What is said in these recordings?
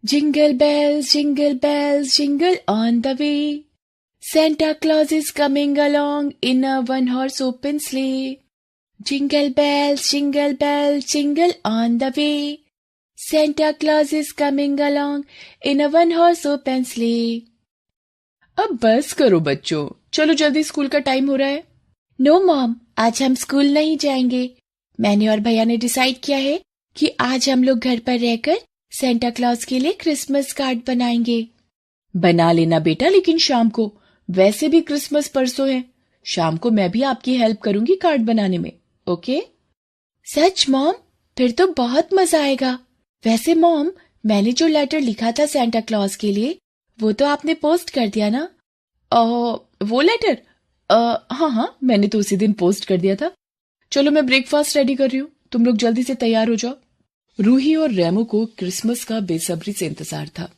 jingle bells, jingle on the way. Santa Claus is coming along in a one-horse open sleigh. Jingle bells, jingle on the way. Santa Claus is coming along in a one-horse open sleigh. अब बस करो बच्चों, चलो जल्दी school का time हो रहा है। नो मॉम, आज हम स्कूल नहीं जाएंगे। मैंने और भैया ने डिसाइड किया है कि आज हम लोग घर पर रहकर सेंटा क्लॉज के लिए क्रिसमस कार्ड बनाएंगे। बना लेना बेटा, लेकिन शाम को, वैसे भी क्रिसमस परसों है। शाम को मैं भी आपकी हेल्प करूंगी कार्ड बनाने में, ओके? सच मॉम? फिर तो बहुत मजा आएगा। वैसे मॉम, मैंने जो लेटर लिखा था सेंटा क्लॉज के लिए, वो तो आपने पोस्ट कर दिया ना? वो लेटर? हाँ, मैंने तो उसी दिन पोस्ट कर दिया था। चलो मैं ब्रेकफास्ट रेडी कर रही हूँ, तुम लोग जल्दी से तैयार हो जाओ। रूही और रेमो को क्रिसमस का बेसब्री से इंतजार था।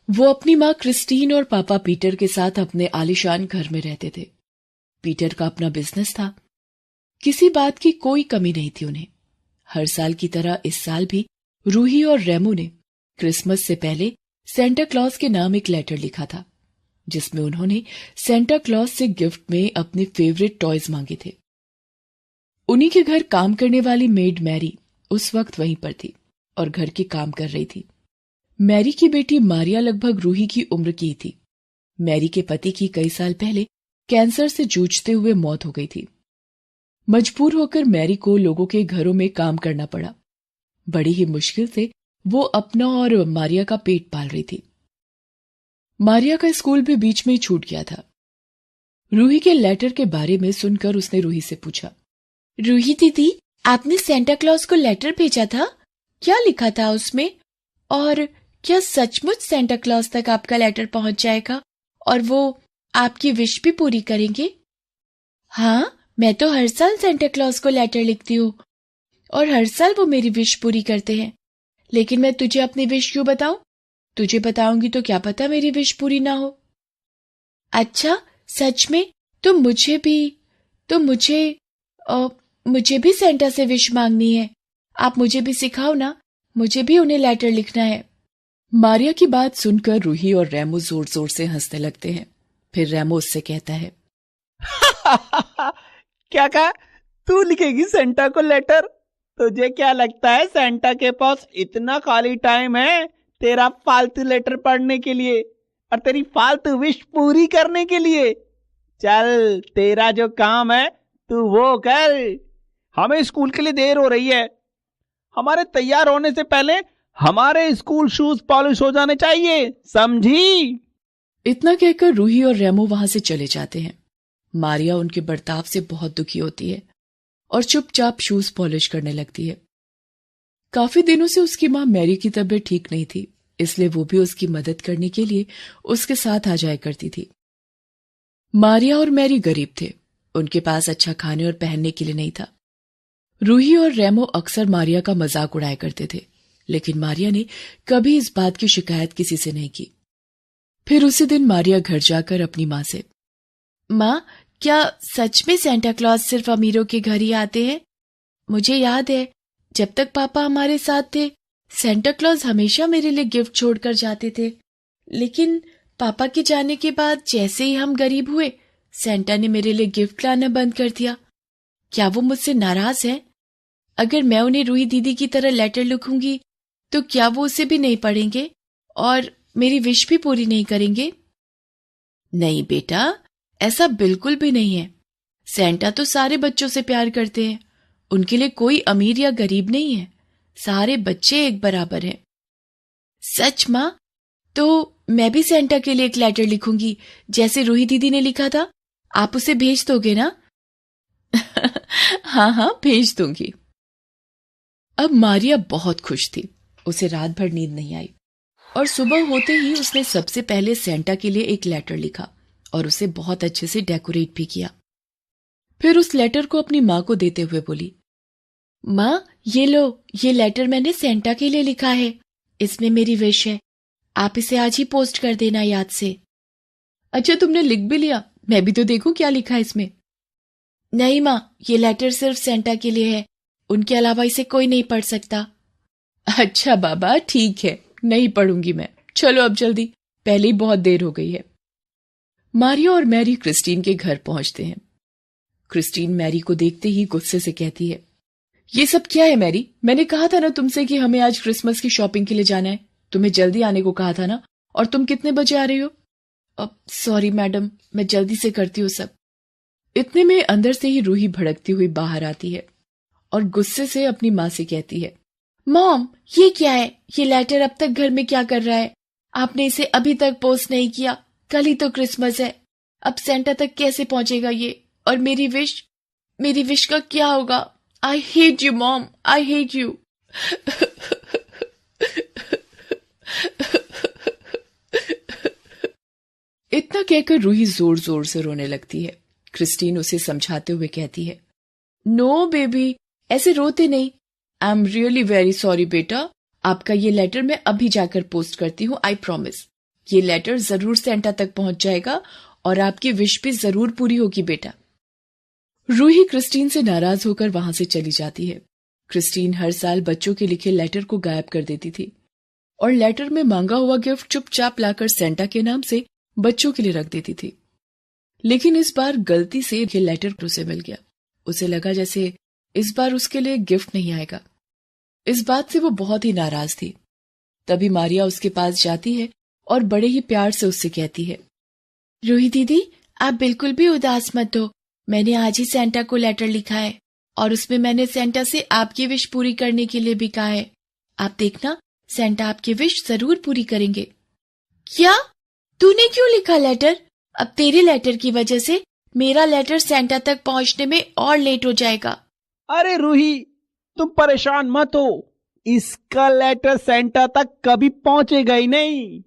वो अपनी माँ क्रिस्टीन और पापा पीटर के साथ अपने आलीशान घर में रहते थे। पीटर का अपना बिजनेस था, किसी बात की कोई कमी नहीं थी उन्हें। हर साल की तरह इस साल भी रूही और रेमो ने क्रिसमस से पहले सेंटा क्लॉज के नाम एक लेटर लिखा था, जिसमें उन्होंने सेंटा क्लॉज से गिफ्ट में अपने फेवरेट टॉयज मांगे थे। उन्हीं के घर काम करने वाली मेड मैरी उस वक्त वहीं पर थी और घर के काम कर रही थी। मैरी की बेटी मारिया लगभग रूही की उम्र की थी। मैरी के पति की कई साल पहले कैंसर से जूझते हुए मौत हो गई थी। मजबूर होकर मैरी को लोगों के घरों में काम करना पड़ा। बड़ी ही मुश्किल से वो अपना और मारिया का पेट पाल रही थी। मारिया का स्कूल भी बीच में ही छूट गया था। रूही के लेटर के बारे में सुनकर उसने रूही से पूछा, रूही दीदी, आपने सेंटा क्लॉज को लेटर भेजा था? क्या लिखा था उसमें? और क्या सचमुच सेंटा क्लॉज तक आपका लेटर पहुंच जाएगा और वो आपकी विश भी पूरी करेंगे? हाँ, मैं तो हर साल सेंटा क्लॉज को लेटर लिखती हूँ और हर साल वो मेरी विश पूरी करते हैं। लेकिन मैं तुझे अपनी विश क्यों बताऊं? तुझे बताऊंगी तो क्या पता मेरी विश पूरी ना हो। अच्छा, सच में? तो मुझे भी सेंटा से विश मांगनी है। आप मुझे भी सिखाओ ना, मुझे भी उन्हें लेटर लिखना है। मारिया की बात सुनकर रूही और रेमो जोर जोर से हंसने लगते हैं। फिर रेमो उससे कहता है, क्या कहा? तू लिखेगी सेंटा को लेटर? तुझे क्या लगता है सेंटा के पास इतना खाली टाइम है तेरा फालतू लेटर पढ़ने के लिए और तेरी फालतू विश पूरी करने के लिए? चल, तेरा जो काम है तू वो कर। हमें स्कूल के लिए देर हो रही है। हमारे तैयार होने से पहले हमारे स्कूल शूज पॉलिश हो जाने चाहिए, समझी? इतना कहकर रूही और रेमो वहां से चले जाते हैं। मारिया उनके बर्ताव से बहुत दुखी होती है और चुपचाप शूज पॉलिश करने लगती है। काफी दिनों से उसकी मां मैरी की तबीयत ठीक नहीं थी, इसलिए वो भी उसकी मदद करने के लिए उसके साथ आ जाया करती थी। मारिया और मैरी गरीब थे, उनके पास अच्छा खाने और पहनने के लिए नहीं था। रूही और रेमो अक्सर मारिया का मजाक उड़ाया करते थे, लेकिन मारिया ने कभी इस बात की शिकायत किसी से नहीं की। फिर उसी दिन मारिया घर जाकर अपनी माँ से, माँ, क्या सच में सेंटा क्लॉज सिर्फ अमीरों के घर ही आते हैं? मुझे याद है जब तक पापा हमारे साथ थे, सेंटा क्लॉज हमेशा मेरे लिए गिफ्ट छोड़कर जाते थे। लेकिन पापा के जाने के बाद जैसे ही हम गरीब हुए, सेंटा ने मेरे लिए गिफ्ट लाना बंद कर दिया। क्या वो मुझसे नाराज है? अगर मैं उन्हें रूही दीदी की तरह लेटर लिखूंगी तो क्या वो उसे भी नहीं पढ़ेंगे और मेरी विश भी पूरी नहीं करेंगे? नहीं बेटा, ऐसा बिल्कुल भी नहीं है। सेंटा तो सारे बच्चों से प्यार करते हैं। उनके लिए कोई अमीर या गरीब नहीं है, सारे बच्चे एक बराबर हैं। सच माँ? तो मैं भी सेंटा के लिए एक लेटर लिखूंगी जैसे रूही दीदी ने लिखा था। आप उसे भेज दोगे ना? हाँ, भेज दूंगी। अब मारिया बहुत खुश थी। उसे रात भर नींद नहीं आई और सुबह होते ही उसने सबसे पहले सेंटा के लिए एक लेटर लिखा और उसे बहुत अच्छे से डेकोरेट भी किया। फिर उस लेटर को अपनी माँ को देते हुए बोली, माँ, ये लो, ये लेटर मैंने सेंटा के लिए लिखा है। इसमें मेरी विश है। आप इसे आज ही पोस्ट कर देना याद से। अच्छा, तुमने लिख भी लिया? मैं भी तो देखूं क्या लिखा है इसमें। नहीं माँ, ये लेटर सिर्फ सेंटा के लिए है। उनके अलावा इसे कोई नहीं पढ़ सकता। अच्छा बाबा, ठीक है, नहीं पढ़ूंगी मैं, चलो अब जल्दी, पहले ही बहुत देर हो गई है। मारिया और मैरी क्रिस्टीन के घर पहुंचते हैं। क्रिस्टीन मैरी को देखते ही गुस्से से कहती है, ये सब क्या है मैरी? मैंने कहा था ना तुमसे कि हमें आज क्रिसमस की शॉपिंग के लिए जाना है। तुम्हें जल्दी आने को कहा था ना, और तुम कितने बजे आ रही हो? अब सॉरी मैडम, मैं जल्दी से करती हूँ सब। इतने में अंदर से ही रूही भड़कती हुई बाहर आती है और गुस्से से अपनी माँ से कहती है, मॉम ये क्या है? ये लेटर अब तक घर में क्या कर रहा है? आपने इसे अभी तक पोस्ट नहीं किया, कल ही तो क्रिसमस है। अब सेंटा तक कैसे पहुंचेगा ये? और मेरी विश का क्या होगा? I hate you mom, I hate you. इतना कहकर रूही जोर जोर से रोने लगती है। क्रिस्टीन उसे समझाते हुए कहती है, नो बेबी, ऐसे रोते नहीं। I am really very sorry बेटा, आपका ये लेटर मैं अभी जाकर पोस्ट करती हूँ, आई प्रॉमिस। ये लेटर जरूर सेंटा तक पहुंच जाएगा और आपकी विश भी जरूर पूरी होगी बेटा। रूही क्रिस्टीन से नाराज होकर वहां से चली जाती है। क्रिस्टीन हर साल बच्चों के लिखे लेटर को गायब कर देती थी और लेटर में मांगा हुआ गिफ्ट चुपचाप लाकर सेंटा के नाम से बच्चों के लिए रख देती थी। लेकिन इस बार गलती से ये लेटर उसे मिल गया। उसे लगा जैसे इस बार उसके लिए गिफ्ट नहीं आएगा। इस बात से वो बहुत ही नाराज थी। तभी मारिया उसके पास जाती है और बड़े ही प्यार से उससे कहती है, रूही दीदी, आप बिल्कुल भी उदास मत हो। मैंने आज ही सेंटा को लेटर लिखा है और उसमें मैंने सेंटा से आपकी विश पूरी करने के लिए भी कहा है। आप देखना, सेंटा आपकी विश जरूर पूरी करेंगे। क्या? तूने क्यों लिखा लेटर? अब तेरे लेटर की वजह से मेरा लेटर सेंटा तक पहुंचने में और लेट हो जाएगा। अरे रूही, तुम परेशान मत हो, इसका लेटर सेंटा तक कभी पहुंचेगा ही नहीं,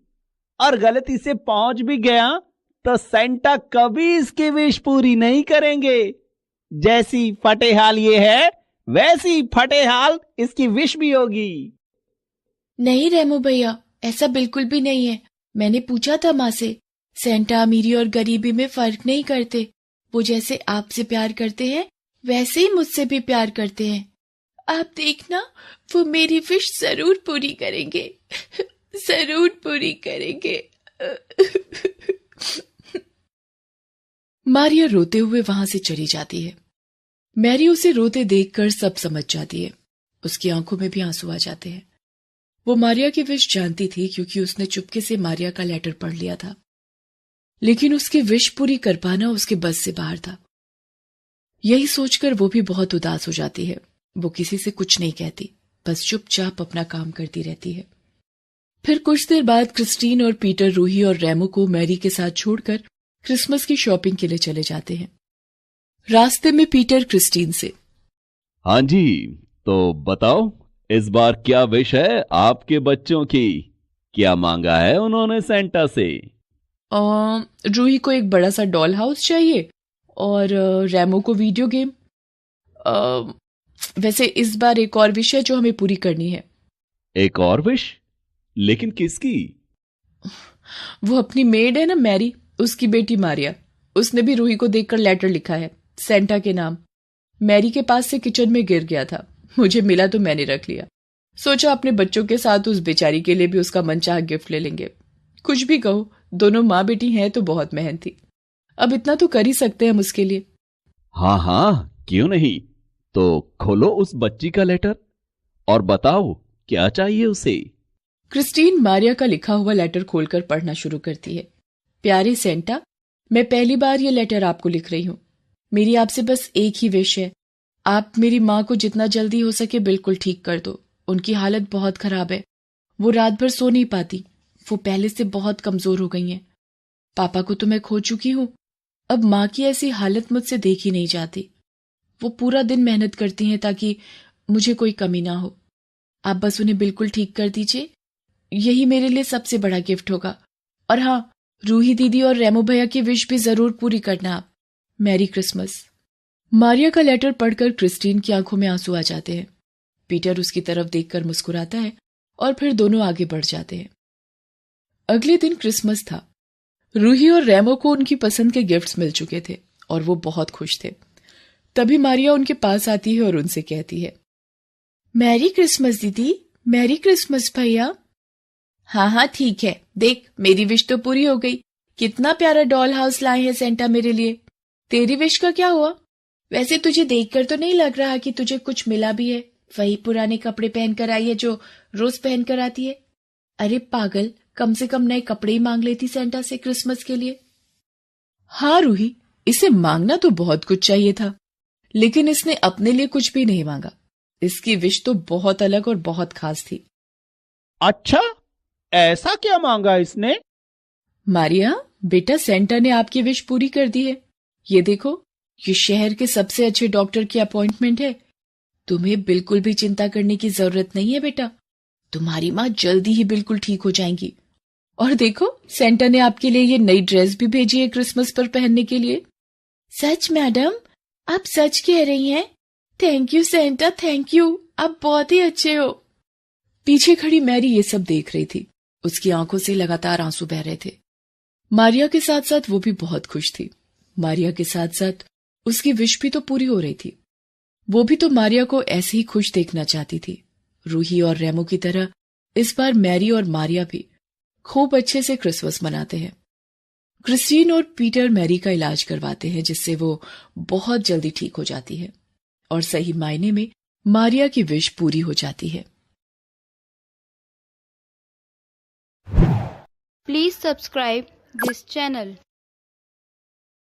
और गलती से पहुंच भी गया तो सेंटा कभी इसकी विश पूरी नहीं करेंगे। जैसी फटेहाल ये है, वैसी फटेहाल इसकी विश भी होगी। नहीं रेमो भैया, ऐसा बिल्कुल भी नहीं है। मैंने पूछा था माँ से, सेंटा अमीरी और गरीबी में फर्क नहीं करते। वो जैसे आपसे प्यार करते हैं वैसे ही मुझसे भी प्यार करते हैं। आप देखना, वो मेरी विश जरूर पूरी करेंगे, जरूर पूरी करेंगे। मारिया रोते हुए वहां से चली जाती है। मैरी उसे रोते देखकर सब समझ जाती है। उसकी आंखों में भी आंसू आ जाते हैं। वो मारिया की विश जानती थी क्योंकि उसने चुपके से मारिया का लेटर पढ़ लिया था, लेकिन उसकी विश पूरी कर पाना उसके बस से बाहर था। यही सोचकर वो भी बहुत उदास हो जाती है। वो किसी से कुछ नहीं कहती, बस चुपचाप अपना काम करती रहती है। फिर कुछ देर बाद क्रिस्टीन और पीटर रूही और रेमो को मैरी के साथ छोड़कर क्रिसमस की शॉपिंग के लिए चले जाते हैं। रास्ते में पीटर क्रिस्टीन से, हाँ जी, तो बताओ इस बार क्या विश है आपके बच्चों की? क्या मांगा है उन्होंने सेंटा से? रूही को एक बड़ा सा डॉल हाउस चाहिए और रेमो को वीडियो गेम। वैसे इस बार एक और विश है जो हमें पूरी करनी है। एक और विश? लेकिन किसकी? वो अपनी मेड है ना मैरी, उसकी बेटी मारिया, उसने भी रूही को देखकर लेटर लिखा है सेंटा के नाम। मैरी के पास से किचन में गिर गया था, मुझे मिला तो मैंने रख लिया। सोचा अपने बच्चों के साथ उस बेचारी के लिए भी उसका मनचाहा गिफ्ट ले लेंगे। कुछ भी कहो, दोनों माँ बेटी हैं तो बहुत मेहनती। अब इतना तो कर ही सकते हैं हम उसके लिए। हाँ हाँ, क्यों नहीं। तो खोलो उस बच्ची का लेटर और बताओ क्या चाहिए उसे। क्रिस्टीन मारिया का लिखा हुआ लेटर खोलकर पढ़ना शुरू करती है। प्यारे सेंटा, मैं पहली बार ये लेटर आपको लिख रही हूँ। मेरी आपसे बस एक ही विश है, आप मेरी माँ को जितना जल्दी हो सके बिल्कुल ठीक कर दो। उनकी हालत बहुत खराब है, वो रात भर सो नहीं पाती। वो पहले से बहुत कमजोर हो गई हैं। पापा को तो मैं खो चुकी हूँ, अब माँ की ऐसी हालत मुझसे देखी नहीं जाती। वो पूरा दिन मेहनत करती हैं ताकि मुझे कोई कमी ना हो। आप बस उन्हें बिल्कुल ठीक कर दीजिए, यही मेरे लिए सबसे बड़ा गिफ्ट होगा। और हाँ, रूही दीदी और रेमो भैया की विश भी जरूर पूरी करना आप। Merry Christmas. मारिया का लेटर पढ़कर क्रिस्टीन की आंखों में आंसू आ जाते हैं। पीटर उसकी तरफ देखकर मुस्कुराता है और फिर दोनों आगे बढ़ जाते हैं। अगले दिन क्रिसमस था। रूही और रेमो को उनकी पसंद के गिफ्ट्स मिल चुके थे और वो बहुत खुश थे। तभी मारिया उनके पास आती है और उनसे कहती है, मैरी क्रिसमस दीदी, मैरी क्रिसमस भैया। हाँ हाँ ठीक है, देख मेरी विश तो पूरी हो गई। कितना प्यारा डॉल हाउस लाए हैं सेंटा मेरे लिए। तेरी विश का क्या हुआ? वैसे तुझे देखकर तो नहीं लग रहा कि तुझे कुछ मिला भी है। वही पुराने कपड़े पहनकर आई है जो रोज पहनकर आती है। अरे पागल, कम से कम नए कपड़े ही मांग लेती सेंटा से क्रिसमस के लिए। हाँ रूही, इसे मांगना तो बहुत कुछ चाहिए था, लेकिन इसने अपने लिए कुछ भी नहीं मांगा। इसकी विश तो बहुत अलग और बहुत खास थी। अच्छा, ऐसा क्या मांगा इसने? मारिया, बेटा सेंटा ने आपकी विश पूरी कर दी है। ये देखो, ये शहर के सबसे अच्छे डॉक्टर की अपॉइंटमेंट है। तुम्हें बिल्कुल भी चिंता करने की जरूरत नहीं है बेटा। तुम्हारी माँ जल्दी ही बिल्कुल ठीक हो जाएंगी। और देखो, सेंटा ने आपके लिए ये नई ड्रेस भी भेजी है क्रिसमस पर पहनने के लिए। सच मैडम, आप सच कह रही हैं? Thank you Santa, thank you, आप बहुत ही अच्छे हो। पीछे खड़ी मैरी ये सब देख रही थी। उसकी आंखों से लगातार आंसू बह रहे थे। मारिया के साथ साथ वो भी बहुत खुश थी। मारिया के साथ साथ उसकी विश भी तो पूरी हो रही थी। वो भी तो मारिया को ऐसे ही खुश देखना चाहती थी। रूही और रेमो की तरह इस बार मैरी और मारिया भी खूब अच्छे से क्रिसमस मनाते हैं। क्रिस्टीन और पीटर मैरी का इलाज करवाते हैं, जिससे वो बहुत जल्दी ठीक हो जाती है और सही मायने में मारिया की विश पूरी हो जाती है। Please subscribe this channel.